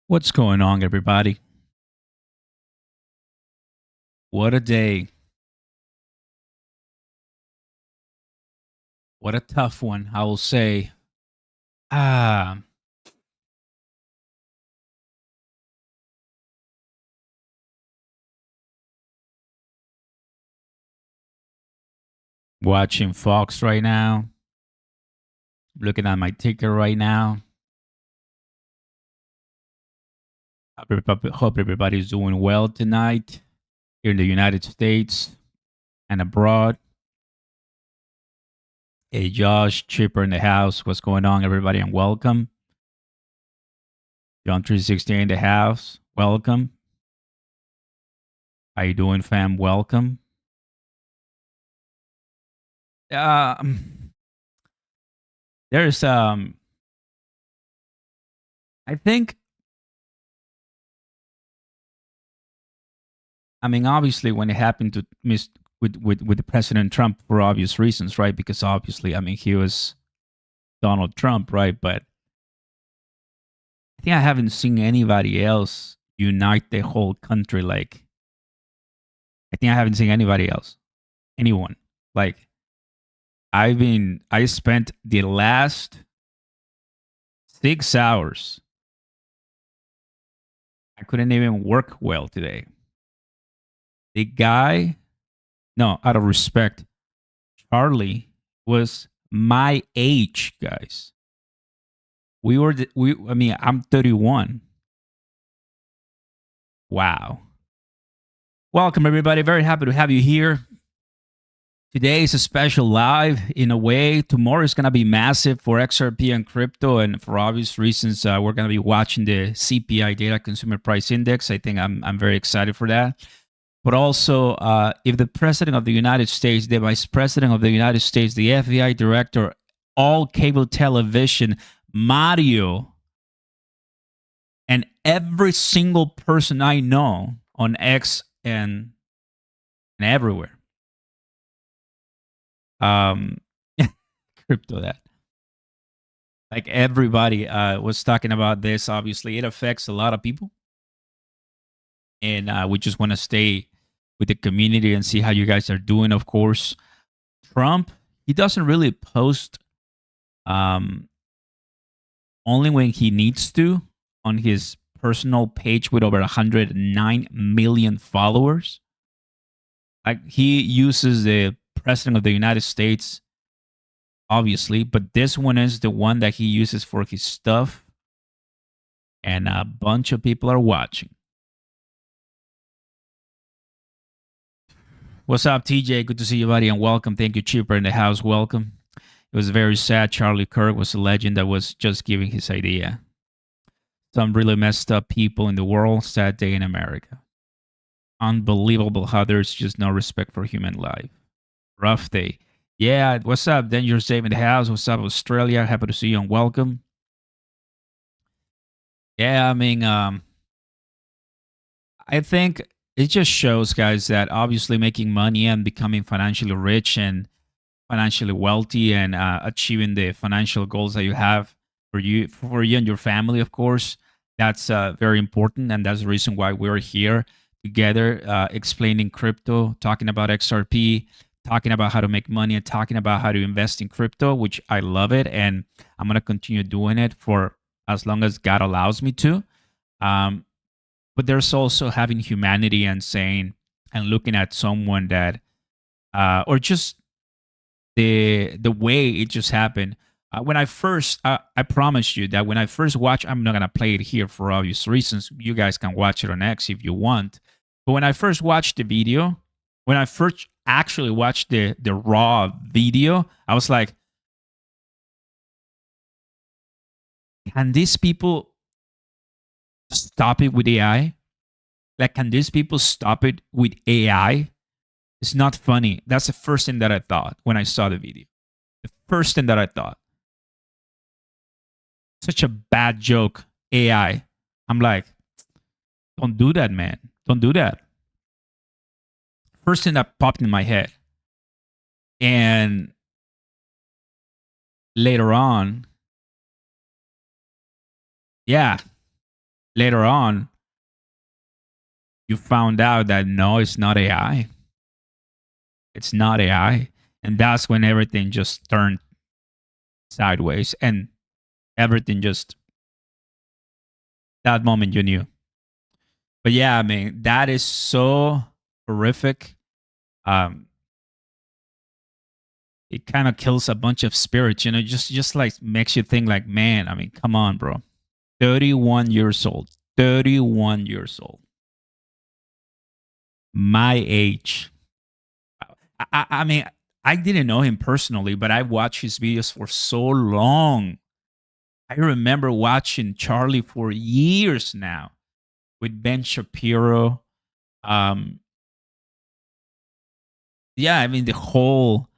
What's going on, everybody? What a day. What a tough one, I will say. Ah, watching Fox right now. Looking at my ticker right now. Hope everybody's doing well tonight here in the United States and abroad. Hey, Josh, Chipper in the house. What's going on, everybody? And welcome. John 360 in the house. Welcome. How you doing, fam? Welcome. Um, there's I think obviously, when it happened to with President Trump for obvious reasons, right? Because obviously, he was Donald Trump, right? But I think I haven't seen anybody else unite the whole country. Like, I think I haven't seen anybody else, anyone. Like, I spent the last 6 hours. I couldn't even work well today. The guy, no, out of respect, Charlie was my age, guys. I'm 31. Wow. Welcome, everybody. Very happy to have you here. Today is a special live in a way. Tomorrow is going to be massive for XRP and crypto. And for obvious reasons, we're going to be watching the CPI data, Consumer Price Index. I think I'm very excited for that. But also, if the President of the United States, the Vice President of the United States, the FBI Director, all cable television, Mario, and every single person I know on X and everywhere, crypto that, like everybody was talking about this. Obviously, it affects a lot of people, and we just want to stay with the community and see how you guys are doing. Of course, Trump, he doesn't really post only when he needs to on his personal page with over 109 million followers. Like, he uses the President of the United States, obviously, but this one is the one that he uses for his stuff, and a bunch of people are watching. What's up, TJ? Good to see you, buddy, and welcome. Thank you, Chipper in the house. Welcome. It was very sad. Charlie Kirk was a legend that was just giving his idea. Some really messed up people in the world. Sad day in America. Unbelievable how there's just no respect for human life. Rough day. Yeah, what's up? Dangerous Dave in the house. What's up, Australia? Happy to see you and welcome. Yeah, I think it just shows, guys, that obviously making money and becoming financially rich and financially wealthy and achieving the financial goals that you have for you and your family, of course, that's very important, and that's the reason why we're here together, explaining crypto, talking about XRP, talking about how to make money, and talking about how to invest in crypto, which I love it, and I'm gonna continue doing it for as long as God allows me to. Um, but there's also having humanity and saying and looking at someone that, or just the way it just happened. When I first, I promise you that when I first watched, I'm not gonna play it here for obvious reasons. You guys can watch it on X if you want. But when I first watched the video, when I first actually watched the raw video, I was like, can these people stop it with AI? Like, can these people stop it with AI? It's not funny. That's the first thing that I thought when I saw the video. The first thing that I thought. Such a bad joke, AI. I'm like, don't do that, man. Don't do that. First thing that popped in my head. And later on, yeah, later on, you found out that no, it's not AI. It's not AI. And that's when everything just turned sideways and everything just, that moment you knew. But yeah, I mean, that is so horrific. Um, it kind of kills a bunch of spirits, just like makes you think like, man, I mean, come on, bro. 31 years old. 31 years old. My age. I mean, I didn't know him personally, but I watched his videos for so long. I remember watching Charlie for years now with Ben Shapiro. Um, yeah, I mean the whole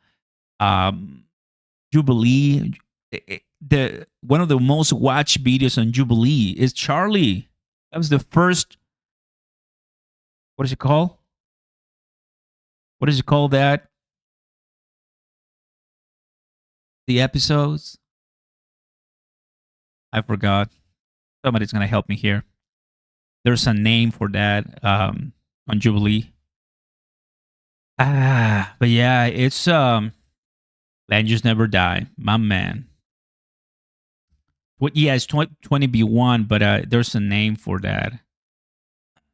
Jubilee. The one of the most watched videos on Jubilee is Charlie. That was the first. What is it called? What is it called? That the episodes. I forgot. Somebody's gonna help me here. There's a name for that on Jubilee. But yeah, it's Legends Never Die, my man. What? Yeah, it's 20B1, but there's a name for that.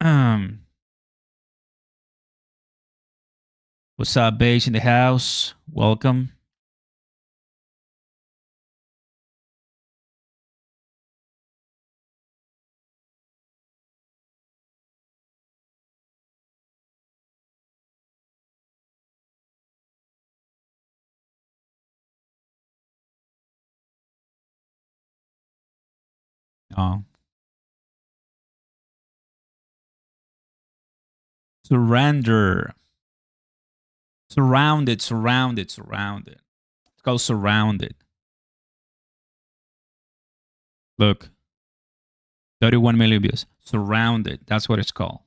Um, what's up, Beige in the house? Welcome. Oh, surrender. Surrounded, surrounded, surrounded. It's called surrounded. Look, 31 million views. Surrounded. That's what it's called.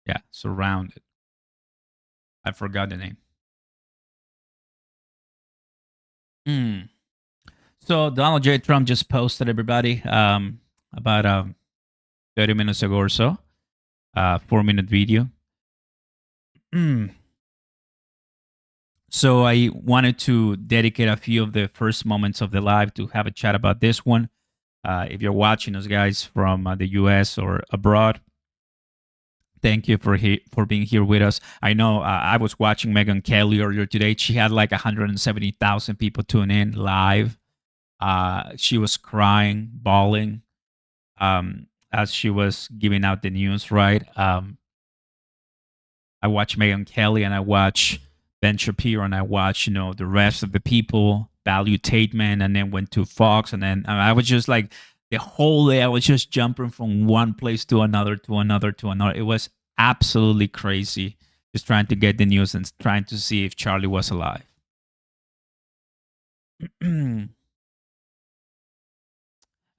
Yeah, surrounded. I forgot the name. Mm. So Donald J. Trump just posted, everybody, about 30 minutes ago or so, 4-minute video. Mm. So I wanted to dedicate a few of the first moments of the live to have a chat about this one. If you're watching us, guys, from the US or abroad, thank you for being here with us. I know I was watching Megyn Kelly earlier today. She had like 170,000 people tune in live. She was crying, bawling, as she was giving out the news, right? I watch Megyn Kelly and I watch Ben Shapiro and I watch, the rest of the people, Value Tateman, and then went to Fox. And then I was just like, the whole day, I was just jumping from one place to another, to another, to another. It was absolutely crazy, just trying to get the news and trying to see if Charlie was alive.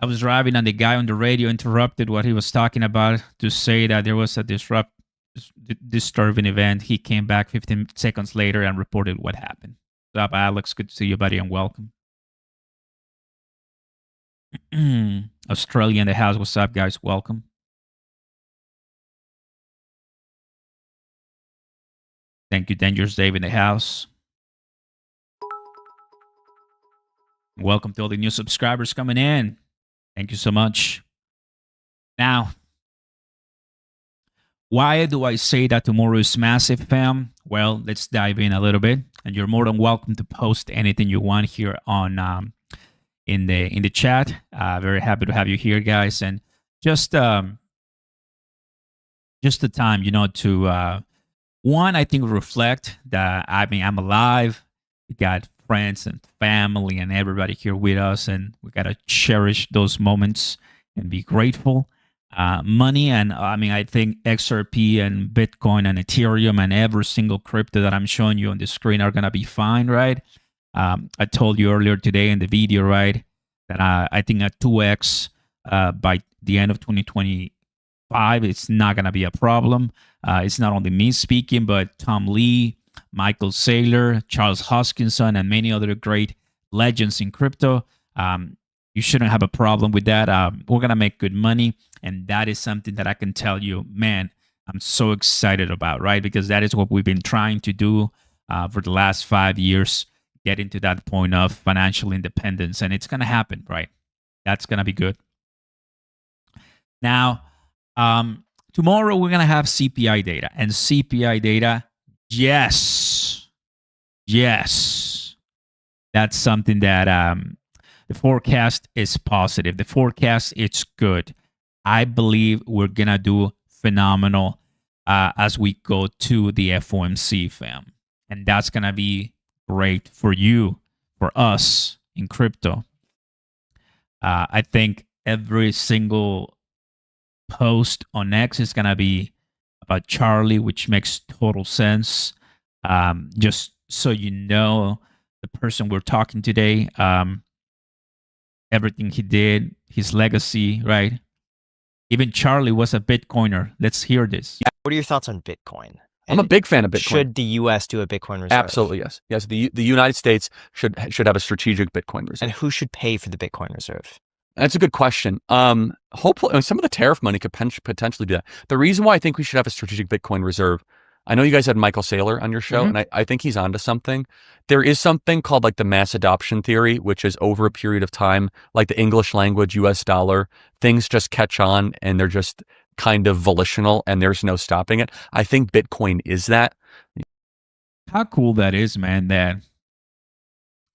I was driving and the guy on the radio interrupted what he was talking about to say that there was a disturbing event. He came back 15 seconds later and reported what happened. What's up, Alex? Good to see you, buddy, and welcome. Australia in the house. What's up, guys? Welcome. Thank you, Dangerous Dave in the house. Welcome to all the new subscribers coming in. Thank you so much. Now, why do I say that tomorrow is massive, fam? Well, let's dive in a little bit, and you're more than welcome to post anything you want here on in the chat. Very happy to have you here, guys, and just the time, to one, I think reflect that I'm alive. We got friends and family and everybody here with us, and we gotta cherish those moments and be grateful. Money, and I think XRP and Bitcoin and Ethereum and every single crypto that I'm showing you on the screen are gonna be fine, right? I told you earlier today in the video, right, that I think at 2x by the end of 2025, it's not gonna be a problem. It's not only me speaking, but Tom Lee, Michael Saylor, Charles Hoskinson, and many other great legends in crypto. You shouldn't have a problem with that. We're gonna make good money, and that is something that I can tell you, man. I'm so excited about, right? Because that is what we've been trying to do for the last 5 years, getting to that point of financial independence, and it's gonna happen, right? That's gonna be good. Now, tomorrow we're gonna have CPI data, and CPI data, yes, that's something that the forecast is positive. The forecast, it's good. I believe we're gonna do phenomenal as we go to the FOMC, fam, and that's gonna be great for you, for us in crypto. I think every single post on X is gonna be about Charlie, which makes total sense. Just so you know, the person we're talking today, everything he did, his legacy, right? Even Charlie was a Bitcoiner. Let's hear this. What are your thoughts on Bitcoin? I'm a big fan of Bitcoin. Should the U.S. do a Bitcoin reserve? Absolutely, yes. Yes, the United States should have a strategic Bitcoin reserve. And who should pay for the Bitcoin reserve? That's a good question. Hopefully, some of the tariff money could potentially do that. The reason why I think we should have a strategic Bitcoin reserve, I know you guys had Michael Saylor on your show, and I think he's onto something. There is something called like the mass adoption theory, which is over a period of time, like the English language, US dollar, things just catch on and they're just kind of volitional and there's no stopping it. I think Bitcoin is that. How cool that is, man, that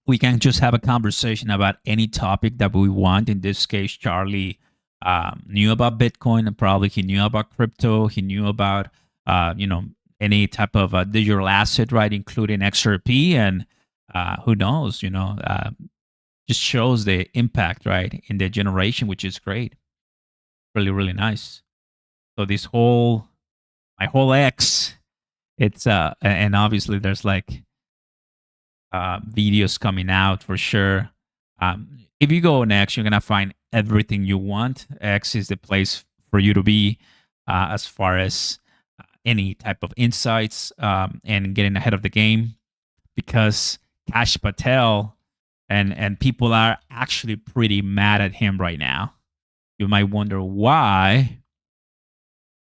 we can just have a conversation about any topic that we want. In this case, Charlie knew about Bitcoin, and probably he knew about crypto. He knew about, any type of digital asset, right, including XRP. And who knows, just shows the impact, right, in the generation, which is great. Really, really nice. So my whole X, it's, and obviously there's like, videos coming out for sure. If you go on X, you're gonna find everything you want. X is the place for you to be as far as any type of insights and getting ahead of the game. Because Cash Patel and people are actually pretty mad at him right now. You might wonder why.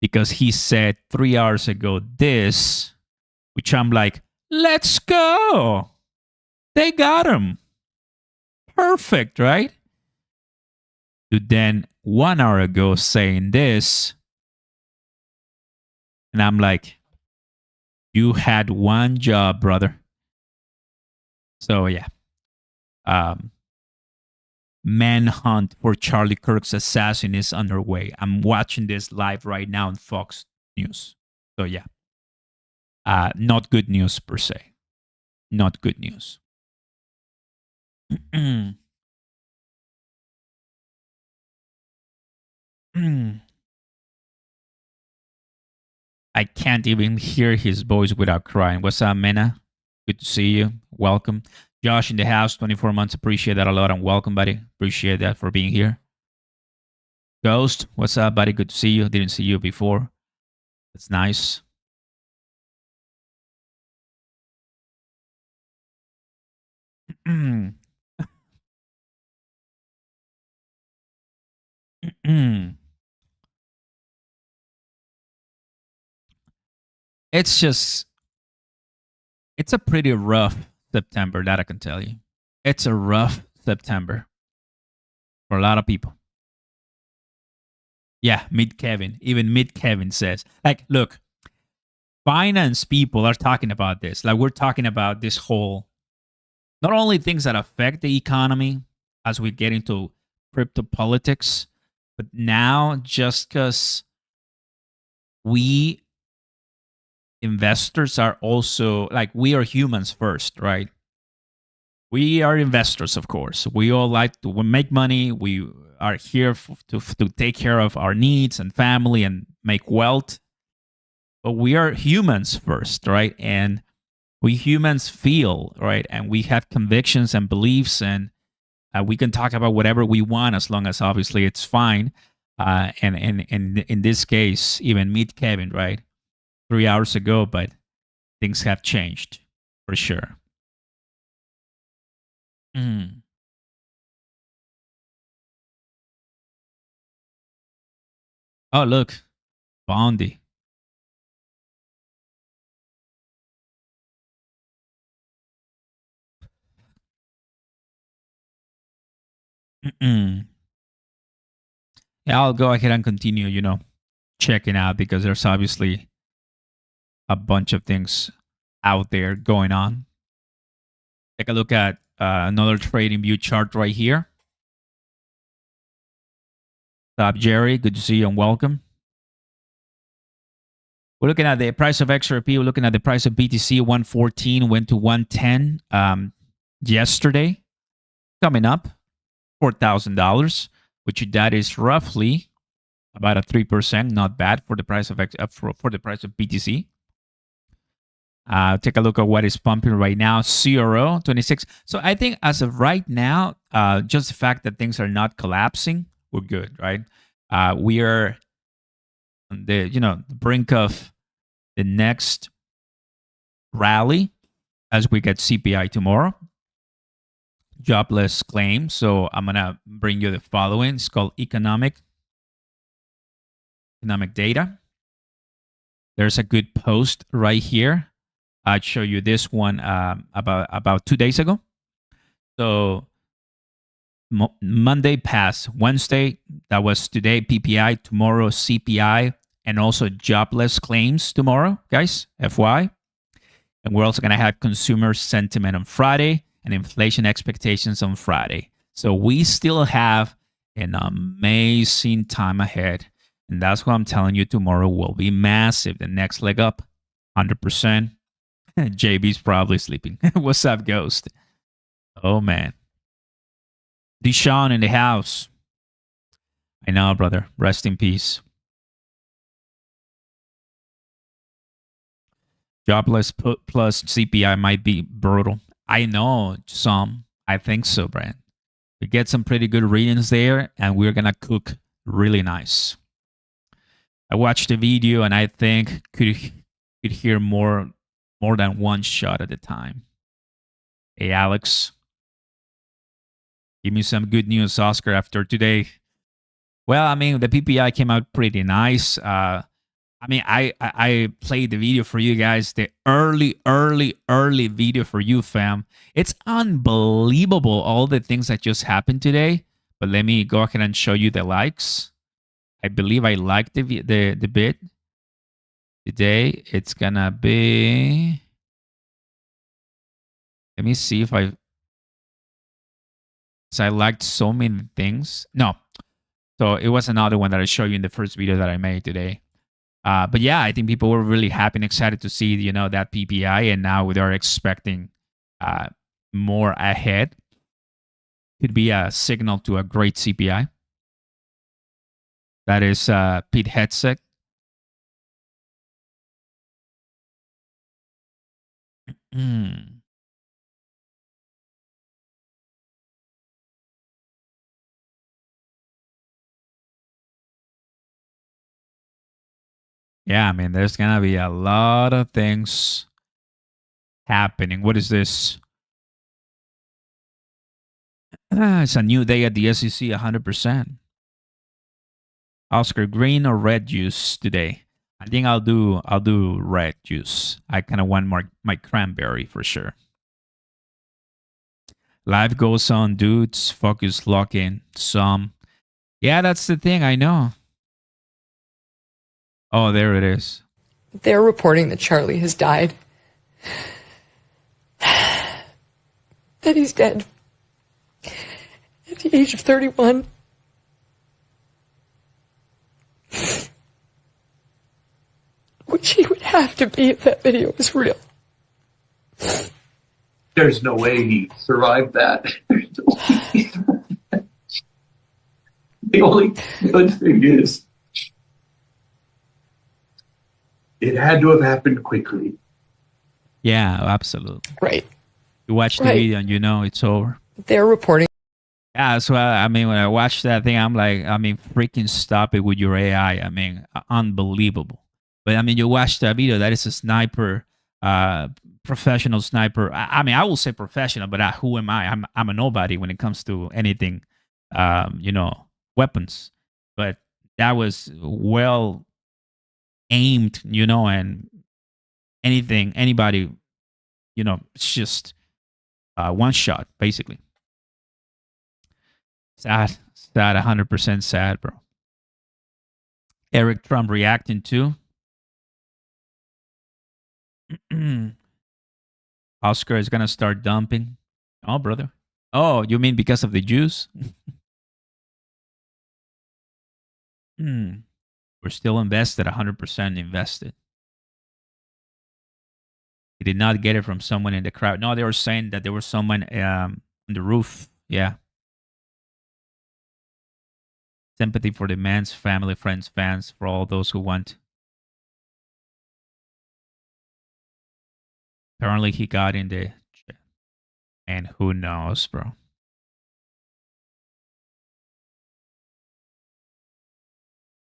Because he said 3 hours ago this, which I'm like, let's go. They got him. Perfect, right? To then 1 hour ago saying this. And I'm like, you had one job, brother. So yeah. Manhunt for Charlie Kirk's assassin is underway. I'm watching this live right now on Fox News. So yeah. Not good news per se. Not good news. I can't even hear his voice without crying. What's up, Mena? Good to see you. Welcome. Josh in the house, 24 months. Appreciate that a lot. And welcome, buddy. Appreciate that for being here. Ghost, what's up, buddy? Good to see you. Didn't see you before. That's nice. It's a pretty rough September, that I can tell you. It's a rough September for a lot of people. Yeah, Mid Kevin. Even Mid Kevin says, like, look, finance people are talking about this. Like, we're talking about this whole, not only things that affect the economy as we get into crypto politics, but now just because we investors are also, like, we are humans first, right? We are investors, of course. We all like to make money. We are here to take care of our needs and family and make wealth. But we are humans first, right? And we humans feel, right? And we have convictions and beliefs, and we can talk about whatever we want as long as obviously it's fine. And in this case, even meet Kevin, right? 3 hours ago, but things have changed for sure. Mm. Oh, look, Bondi. Mm-mm. Yeah, I'll go ahead and continue, checking out because there's obviously a bunch of things out there going on. Take a look at another trading view chart right here. What's up, Jerry? Good to see you and welcome. We're looking at the price of XRP. We're looking at the price of BTC. 114 went to 110 yesterday. Coming up, $4,000, which that is roughly about a 3%. Not bad for the price of for the price of BTC. Take a look at what is pumping right now. CRO 26. So I think as of right now, just the fact that things are not collapsing, we're good, right? We are on the brink of the next rally as we get CPI tomorrow. Jobless claim. So I'm gonna bring you the following. It's called economic data. There's a good post right here. I'd show you this one about 2 days ago. So Monday passed. Wednesday, that was today, PPI. Tomorrow, CPI. And also jobless claims tomorrow, guys, FY. And we're also going to have consumer sentiment on Friday and inflation expectations on Friday. So we still have an amazing time ahead. And that's what I'm telling you, tomorrow will be massive. The next leg up, 100%. JB's probably sleeping. What's up, Ghost? Oh, man. Deshaun in the house. I know, brother. Rest in peace. Jobless plus CPI might be brutal. I know some. I think so, Brand. We get some pretty good readings there, and we're going to cook really nice. I watched the video, and I think could hear more than one shot at a time. Hey, Alex. Give me some good news, Oscar, after today. Well, I mean, the PPI came out pretty nice. I played the video for you guys, the early video for you, fam. It's unbelievable, all the things that just happened today. But let me go ahead and show you the likes. I believe I liked the bit. Today, it's going to be... Let me see if I liked so many things. No. So it was another one that I showed you in the first video that I made today. But yeah, I think people were really happy and excited to see, that PPI, and now they're expecting more ahead. Could be a signal to a great CPI. That is Pete Hegseth. Yeah, I mean, there's going to be a lot of things happening. What is this? It's a new day at the SEC, 100%. Oscar, green or red juice today? I think I'll do red juice. I kind of want my cranberry for sure. Life goes on, dudes. Focus, lock in. Some. Yeah, that's the thing. I know. Oh, there it is. They're reporting that Charlie has died. That he's dead. At the age of 31. Which he would have to be if that video was real. There's no way he survived that. The only good thing is, it had to have happened quickly. Yeah, absolutely. Right. You watch the video and you know it's over. They're reporting. Yeah, so I mean, when I watched that thing, I'm like, freaking stop it with your AI. I mean, unbelievable. But I mean, you watch that video, that is a sniper professional sniper. I mean, I will say professional, but who am I? I'm a nobody when it comes to anything, weapons. But that was well aimed, and anybody, it's just one shot, basically. Sad, 100% sad, bro. Eric Trump reacting too. Oscar is gonna start dumping. Oh, brother. Oh, you mean because of the Jews? We're still invested, 100% invested. He did not get it from someone in the crowd. No, they were saying that there was someone on the roof. Yeah. Sympathy for the man's family, friends, fans, for all those who want. Apparently, he got in the... And who knows, bro?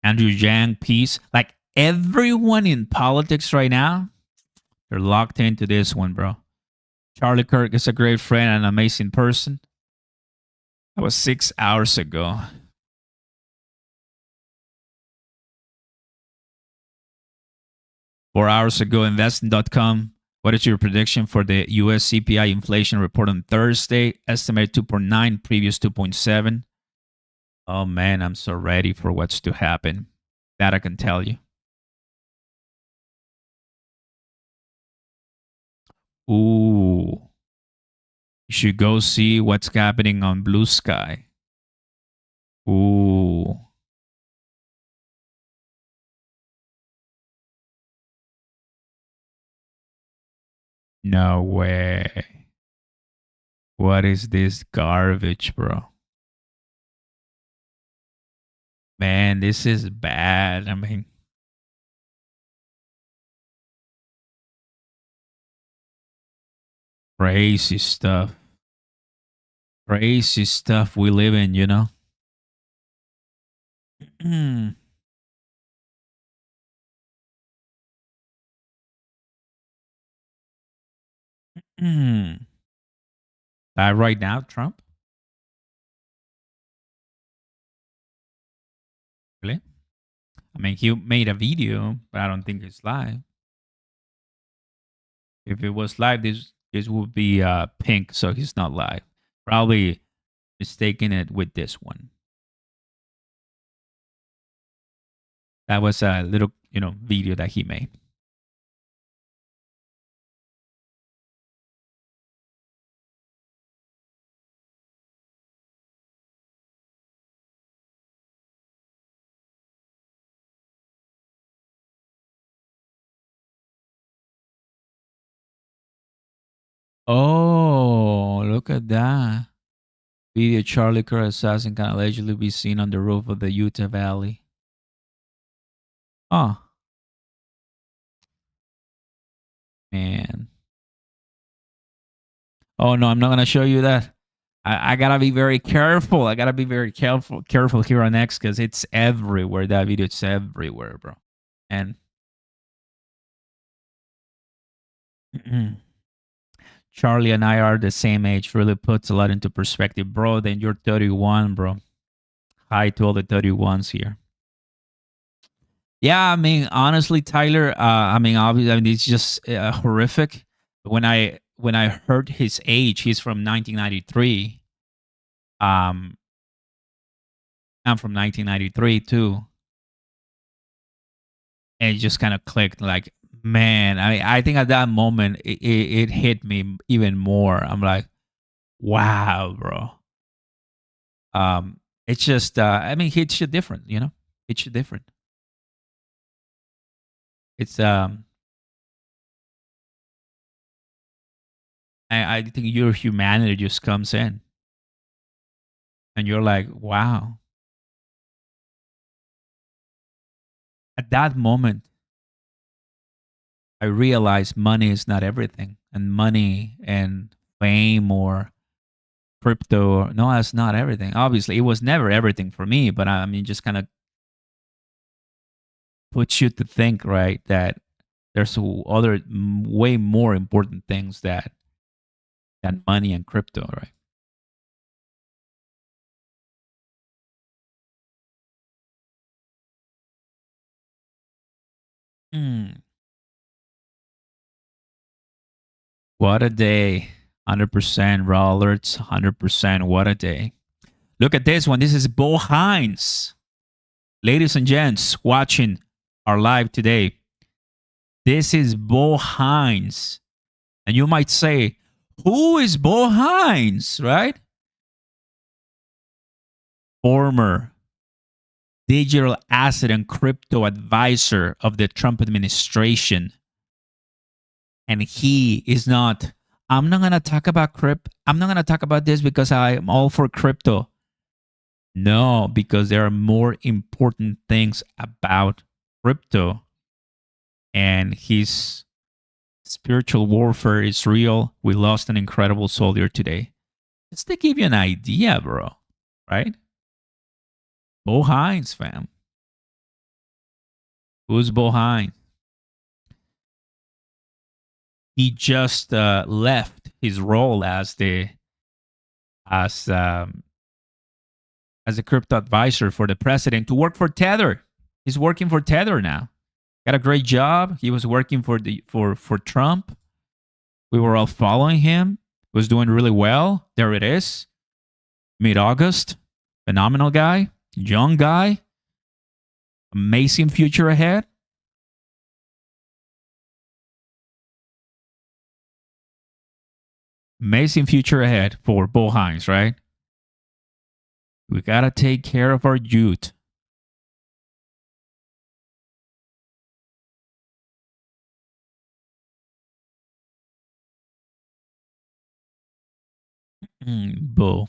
Andrew Yang, peace. Like, everyone in politics right now, they're locked into this one, bro. Charlie Kirk is a great friend and an amazing person. That was 6 hours ago. Four hours ago, investing.com. What is your prediction for the US CPI inflation report on Thursday? Estimate 2.9, previous 2.7. Oh man, I'm so ready for what's to happen. That I can tell you. Ooh. You should go see what's happening on Blue Sky. Ooh. No way. What is this garbage, bro? Man, this is bad. I mean, crazy stuff. Crazy stuff we live in, Right now, Trump? Really? I mean, he made a video, but I don't think it's live. If it was live, this would be pink, so he's not live. Probably mistaking it with this one. That was a little, video that he made. Oh, look at that. Video Charlie Kirk assassin can allegedly be seen on the roof of the Utah Valley. Oh. Man. Oh, no, I'm not going to show you that. I got to be very careful. I got to be very careful here on X because it's everywhere. That video, it's everywhere, bro. And... Charlie and I are the same age. Really puts a lot into perspective, bro. Then you're 31, bro. Hi to all the 31s here. Yeah, I mean, honestly, Tyler. Obviously, it's just horrific. When I heard his age, he's from 1993. I'm from 1993 too, and it just kind of clicked. Like, man, I think at that moment it hit me even more. I'm like, wow, bro. It's just hits you different, hits you different. It's I think your humanity just comes in, and you're like, wow. At that moment, I realized money is not everything, and money and fame or crypto, no, that's not everything. Obviously, it was never everything for me, but just kind of puts you to think, right, that There's other way more important things than money and crypto, right? What a day. 100% raw alerts, 100%. What a day. Look at this one. This is Bo Hines. Ladies and gents watching our live today, this is Bo Hines. And you might say, who is Bo Hines, right? Former digital asset and crypto advisor of the Trump administration. And he is not, I'm not going to talk about crypto. I'm not going to talk about this because I'm all for crypto. No, because there are more important things about crypto. And his spiritual warfare is real. We lost an incredible soldier today. Just to give you an idea, bro. Right? Bo Hines, fam. Who's Bo Hines? He just left his role as a crypto advisor for the president to work for Tether. He's working for Tether now. Got a great job. He was working for Trump. We were all following him. Was doing really well. There it is. Mid-August. Phenomenal guy. Young guy. Amazing future ahead. Amazing future ahead for Bo Hines, right? We got to take care of our youth. Bo.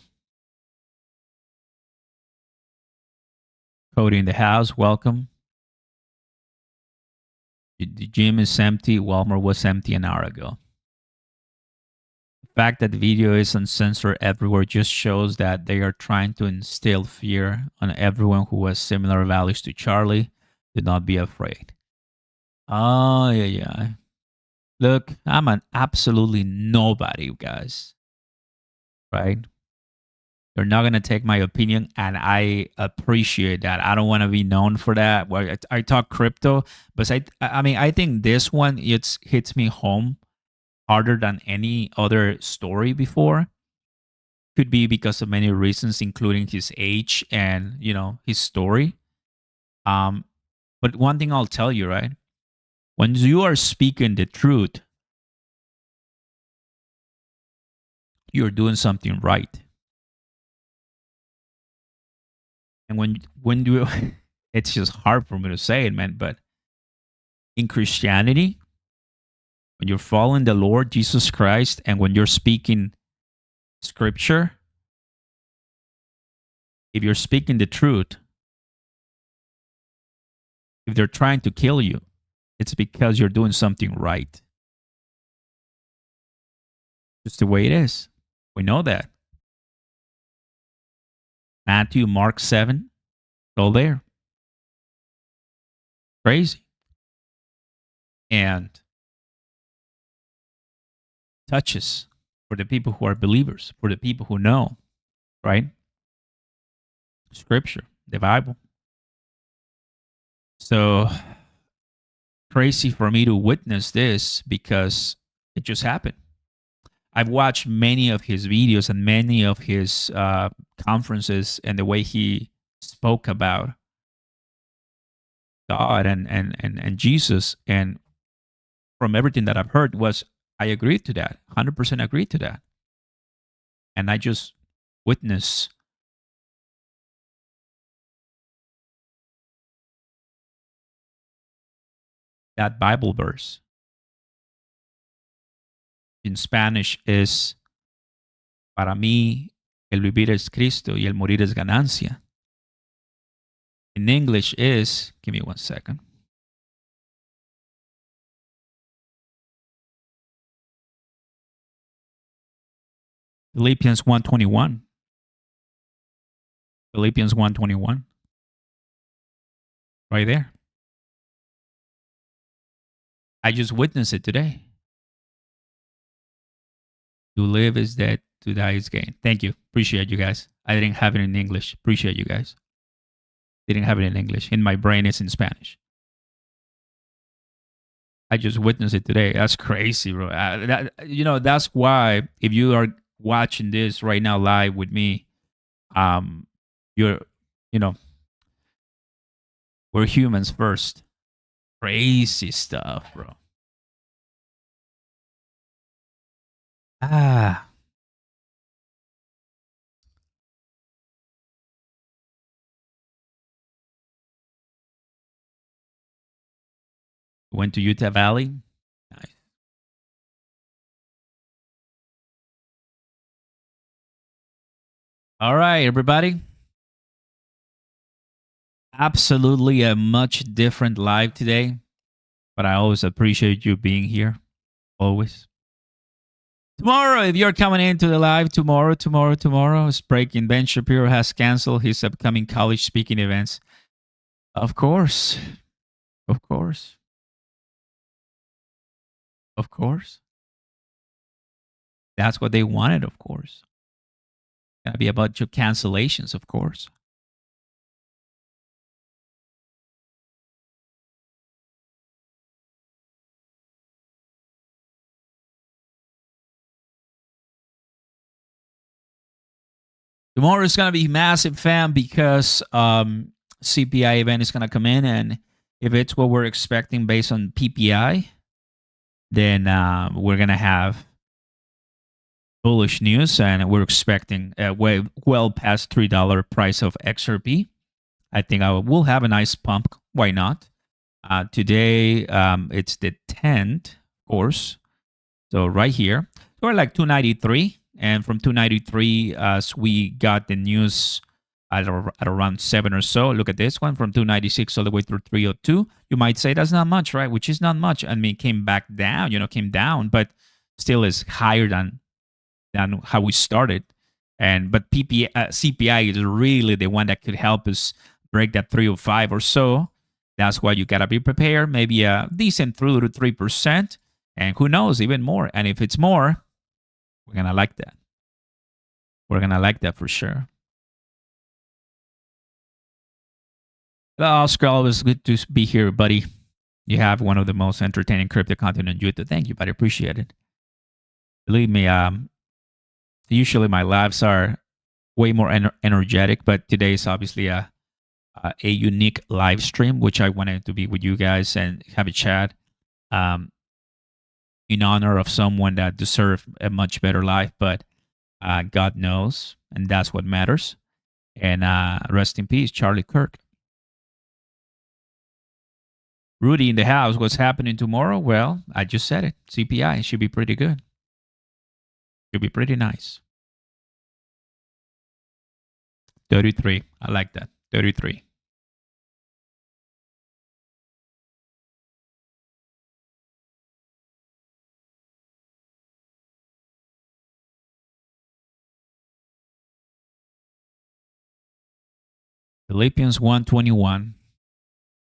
Cody in the house, welcome. The gym is empty. Walmart was empty an hour ago. The fact that the video is uncensored everywhere just shows that they are trying to instill fear on everyone who has similar values to Charlie. Do not be afraid. Oh, yeah. Look, I'm an absolutely nobody, guys. Right? They're not going to take my opinion, and I appreciate that. I don't want to be known for that. Well, I talk crypto, but I think this one hits me home harder than any other story before. Could be because of many reasons, including his age and his story. But one thing I'll tell you, right? When you are speaking the truth, you're doing something right. And when do it's just hard for me to say it, man, but in Christianity, when you're following the Lord Jesus Christ and when you're speaking scripture, if you're speaking the truth, if they're trying to kill you, it's because you're doing something right. Just the way it is. We know that. Matthew, Mark 7, all there. Crazy. And touches for the people who are believers, for the people who know, right? Scripture, the Bible. So crazy for me to witness this because it just happened. I've watched many of his videos and many of his conferences and the way he spoke about God and Jesus. And from everything that I've heard I agreed to that, 100% agreed to that. And I just witnessed that Bible verse. In Spanish is, para mí, el vivir es Cristo y el morir es ganancia. In English is, give me 1 second. Philippians 1:21. Philippians 1:21. Right there. I just witnessed it today. To live is dead, to die is gain. Thank you. Appreciate you guys. I didn't have it in English. Appreciate you guys. Didn't have it in English. In my brain, it's in Spanish. I just witnessed it today. That's crazy, bro. That's why if you are watching this right now live with me, you're, we're humans first. Crazy stuff, bro. Went to Utah Valley. Nice. All right, everybody. Absolutely a much different live today, but I always appreciate you being here. Always. Tomorrow, if you're coming into the live tomorrow, it's breaking. Ben Shapiro has canceled his upcoming college speaking events. Of course. Of course. Of course. That's what they wanted, of course. Gotta be a bunch of cancellations, of course. Tomorrow is going to be massive, fam, because CPI event is going to come in. And if it's what we're expecting based on PPI, then we're going to have bullish news. And we're expecting well past $3 price of XRP. I think we'll have a nice pump. Why not? Today, it's the 10th, of course. So right here, we're like 293. And from 293, as we got the news at around 7 or so. Look at this one from 296 all the way through 302. You might say that's not much, right? Which is not much. I mean, it came back down, came down, but still is higher than how we started. But CPI is really the one that could help us break that 305 or so. That's why you got to be prepared. Maybe a decent through to 3%. And who knows, even more. And if it's more, we're going to like that. We're going to like that for sure. Hello, Oscar. Always good to be here, buddy. You have one of the most entertaining crypto content on YouTube. Thank you, buddy. Appreciate it. Believe me, usually my lives are way more energetic, but today is obviously a unique live stream, which I wanted to be with you guys and have a chat in honor of someone that deserves a much better life. But God knows, and that's what matters. And rest in peace, Charlie Kirk. Rudy in the house. What's happening tomorrow? Well, I just said it. CPI should be pretty good. Should be pretty nice. 33. I like that. 33. Philippians 1:21.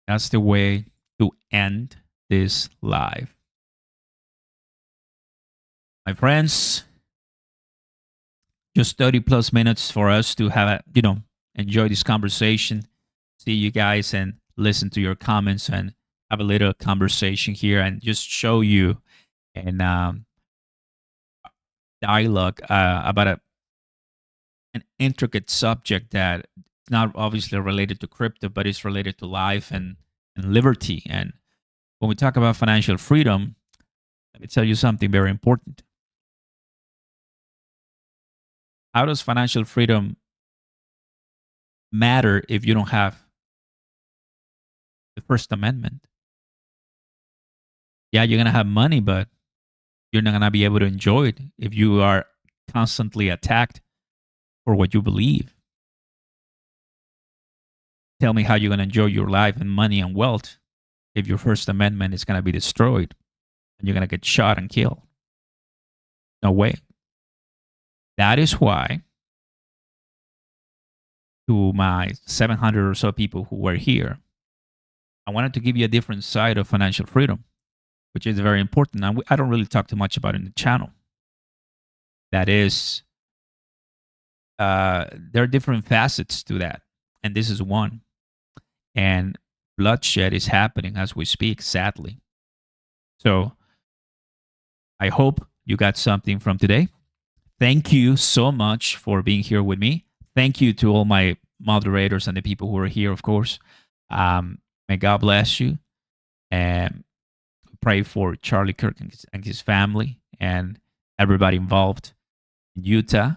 That's the way to end this live. My friends, just 30 plus minutes for us to have enjoy this conversation, see you guys and listen to your comments and have a little conversation here and just show you and dialogue about an intricate subject that not obviously related to crypto, but it's related to life and liberty. And when we talk about financial freedom, let me tell you something very important. How does financial freedom matter if you don't have the First Amendment? Yeah, you're going to have money, but you're not going to be able to enjoy it if you are constantly attacked for what you believe. Tell me how you're going to enjoy your life and money and wealth if your First Amendment is going to be destroyed and you're going to get shot and killed. No way. That is why, to my 700 or so people who were here, I wanted to give you a different side of financial freedom. which is very important. And I don't really talk too much about it in the channel. That is, there are different facets to that. And this is one. And bloodshed is happening as we speak, sadly. So I hope you got something from today. Thank you so much for being here with me. Thank you to all my moderators and the people who are here, of course. May God bless you. And pray for Charlie Kirk and his family and everybody involved in Utah.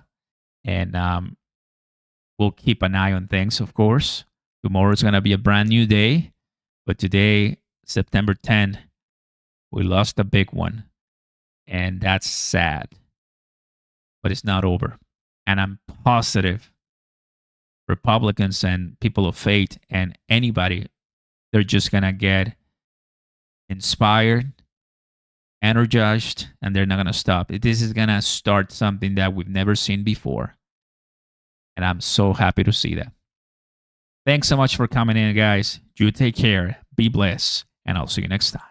And we'll keep an eye on things, of course. Tomorrow is going to be a brand new day. But today, September 10, we lost a big one. And that's sad. But it's not over. And I'm positive Republicans and people of faith and anybody, they're just going to get inspired, energized, and they're not going to stop. This is going to start something that we've never seen before. And I'm so happy to see that. Thanks so much for coming in, guys. You take care. Be blessed. And I'll see you next time.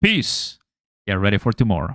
Peace. Get ready for tomorrow.